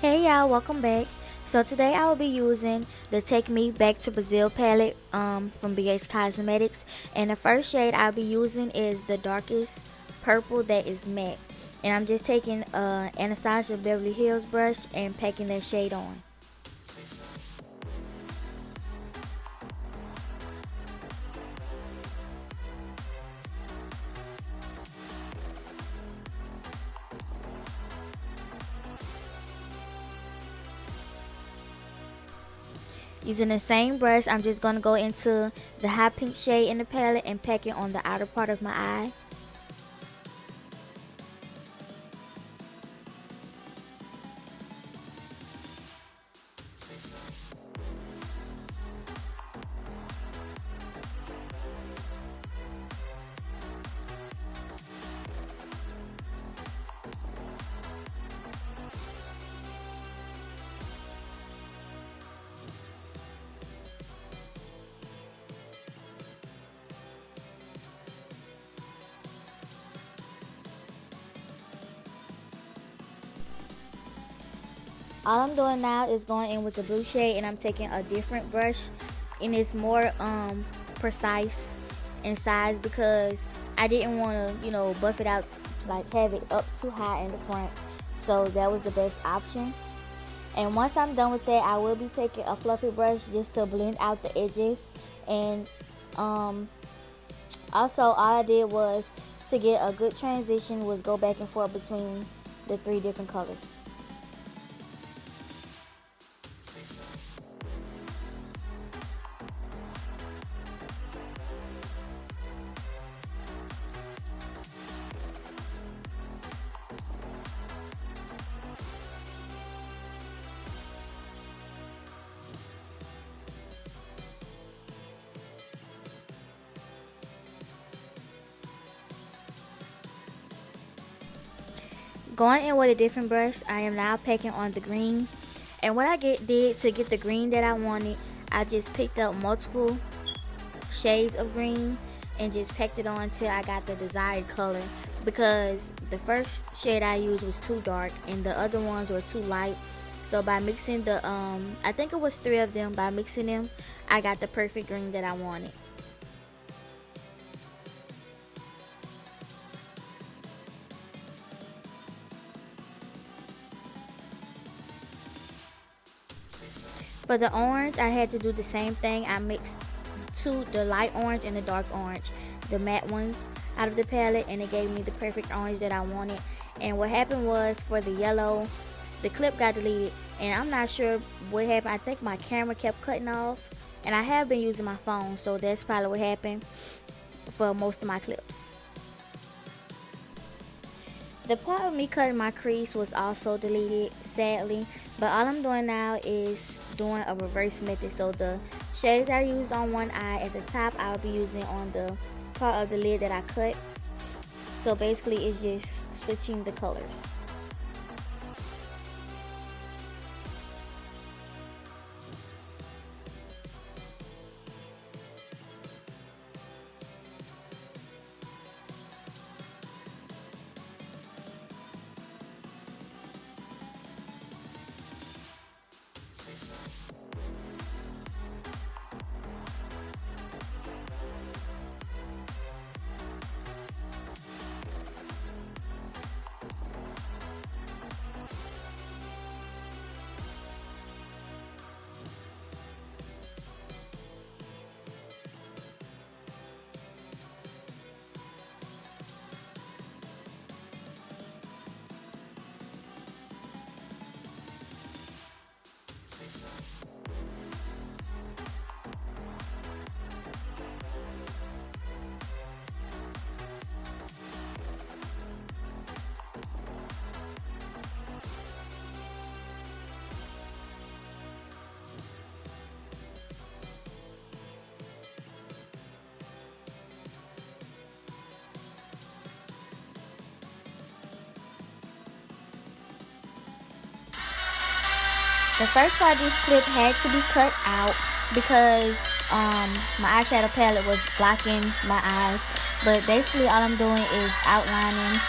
Hey y'all, welcome back. So today I will be using the Take Me Back to Brazil palette from BH Cosmetics, and the first shade I'll be using is the darkest purple that is matte. And I'm just taking Anastasia Beverly Hills brush and packing that shade on. Using the same brush, I'm just going to go into the hot pink shade in the palette and pack it on the outer part of my eye. All I'm doing now is going in with the blue shade, and I'm taking a different brush, and it's more precise in size because I didn't want to, buff it out, like have it up too high in the front. So that was the best option. And once I'm done with that, I will be taking a fluffy brush just to blend out the edges. And also all I did was, to get a good transition, was go back and forth between the three different colors. Going in with a different brush, I am now packing on the green. And what I did to get the green that I wanted, I just picked up multiple shades of green and just packed it on until I got the desired color, because the first shade I used was too dark and the other ones were too light. So by mixing the I think it was 3 of them, by mixing them, I got the perfect green that I wanted. For the orange, I had to do the same thing. I mixed the light orange and the dark orange, the matte ones, out of the palette, and it gave me the perfect orange that I wanted. And what happened was, for the yellow, the clip got deleted, and I'm not sure what happened. I think my camera kept cutting off, and I have been using my phone, so that's probably what happened for most of my clips. The part of me cutting my crease was also deleted, sadly, but all I'm doing now is doing a reverse method. So the shades I used on one eye at the top, I'll be using on the part of the lid that I cut. So basically it's just switching the colors. The first part of this clip had to be cut out because my eyeshadow palette was blocking my eyes. But basically all I'm doing is outlining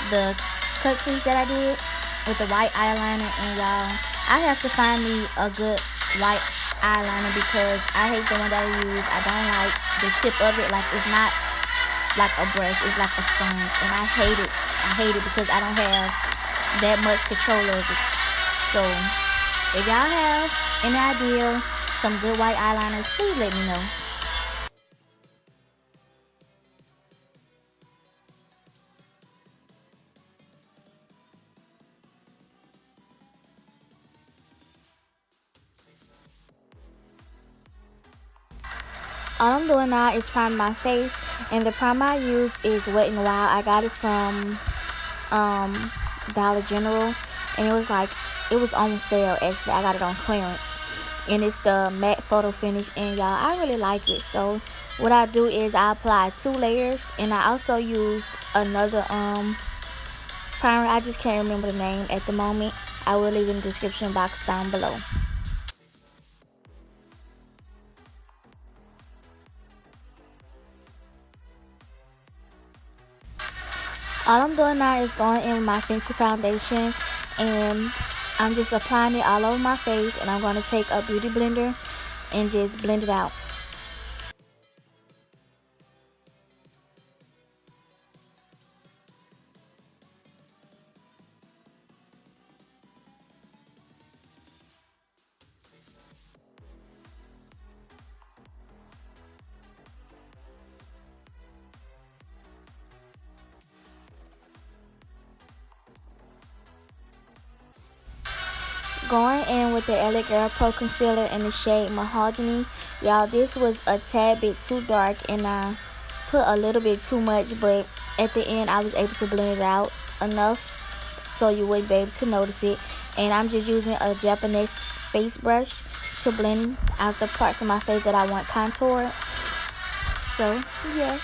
the cut crease that I did. with the white eyeliner. And y'all, I have to find me a good white eyeliner because I hate the one that I use. I don't like the tip of it. Like, it's not like a brush, it's like a sponge, and I hate it. I hate it because I don't have that much control of it. So if y'all have any idea some good white eyeliners, please let me know. All I'm doing now is priming my face, and the primer I used is Wet n Wild. I got it from um, Dollar General, and it was on sale. Actually, I got it on clearance, and it's the matte photo finish. And y'all, I really like it. So what I do is I apply 2 layers, and I also used another primer. I just can't remember the name at the moment. I will leave it in the description box down below. All I'm doing now is going in with my Fenty foundation, and I'm just applying it all over my face, and I'm going to take a beauty blender and just blend it out. Going in with the LA Girl Pro Concealer in the shade Mahogany. Y'all, this was a tad bit too dark, and I put a little bit too much, but at the end I was able to blend it out enough so you wouldn't be able to notice it. And I'm just using a Japanese face brush to blend out the parts of my face that I want contoured. So, yes.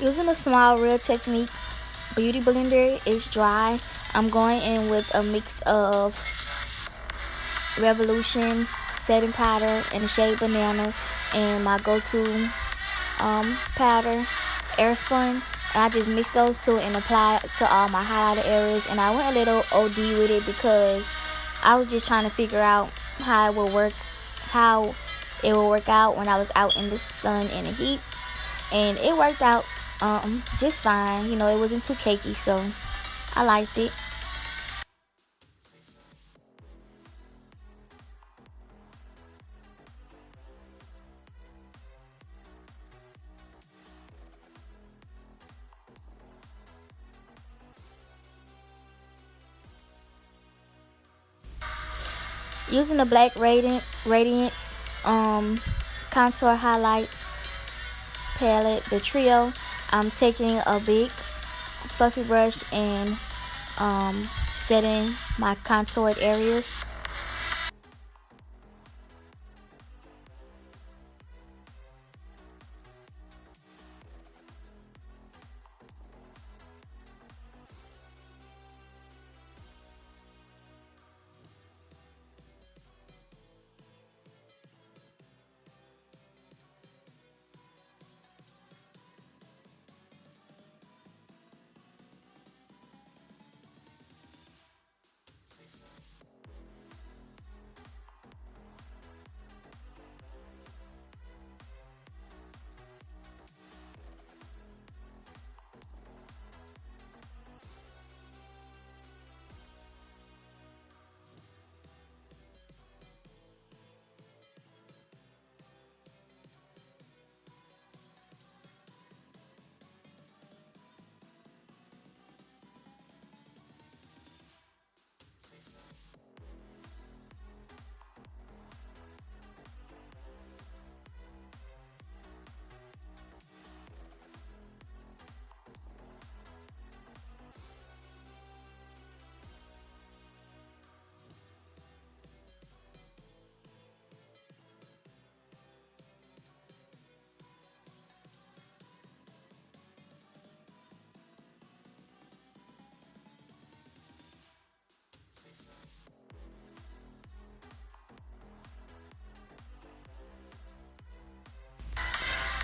Using a small Real Technique beauty blender, it's dry. I'm going in with a mix of Revolution setting powder in the shade Banana, and my go-to powder, Airspun. And I just mix those two and apply it to all my highlighter areas. And I went a little OD with it because I was just trying to figure out how how it would work out when I was out in the sun and the heat. And it worked out just fine. You know, it wasn't too cakey, so I liked it. Using the black radiance contour highlight palette, the trio, I'm taking a big fluffy brush and setting my contoured areas.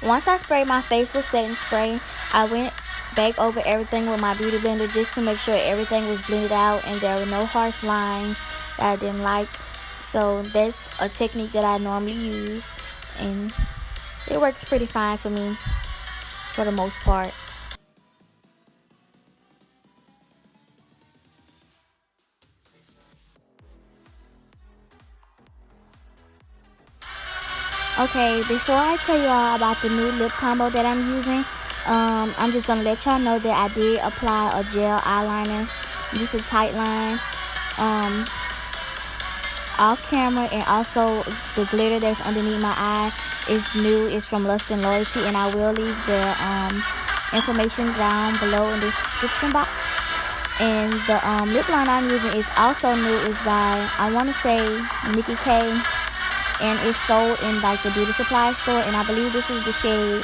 Once I sprayed my face with setting spray, I went back over everything with my beauty blender just to make sure everything was blended out and there were no harsh lines that I didn't like. So that's a technique that I normally use, and it works pretty fine for me for the most part. Okay, before I tell you all about the new lip combo that I'm using, I'm just gonna let y'all know that I did apply a gel eyeliner, just a tight line, off camera, and also the glitter that's underneath my eye is new. It's from Lust and Loyalty, and I will leave the information down below in the description box. And the lip liner I'm using is also new. It's by, I want to say, Nikki K, and it's sold in like the beauty supply store, and I believe this is the shade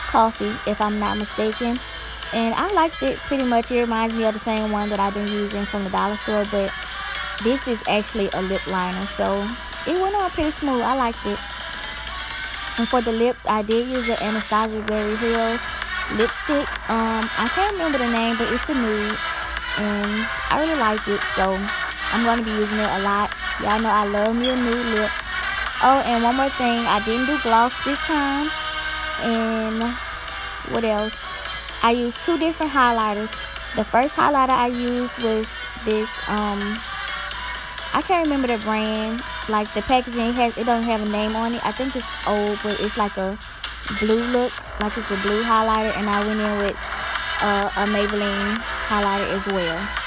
Coffee, if I'm not mistaken. And I liked it pretty much. It reminds me of the same one that I've been using from the dollar store, but this is actually a lip liner, so it went on pretty smooth. I liked it. And for the lips, I did use the Anastasia Berry Hills lipstick. I can't remember the name, but it's a nude, and I really like it, so I'm going to be using it a lot. Y'all know I love me a nude lip. Oh, and one more thing, I didn't do gloss this time. And what else? I used 2 different highlighters. The first highlighter I used was this, I can't remember the brand. Like the packaging, it doesn't have a name on it. I think it's old, but it's like a blue look, like it's a blue highlighter. And I went in with a Maybelline highlighter as well.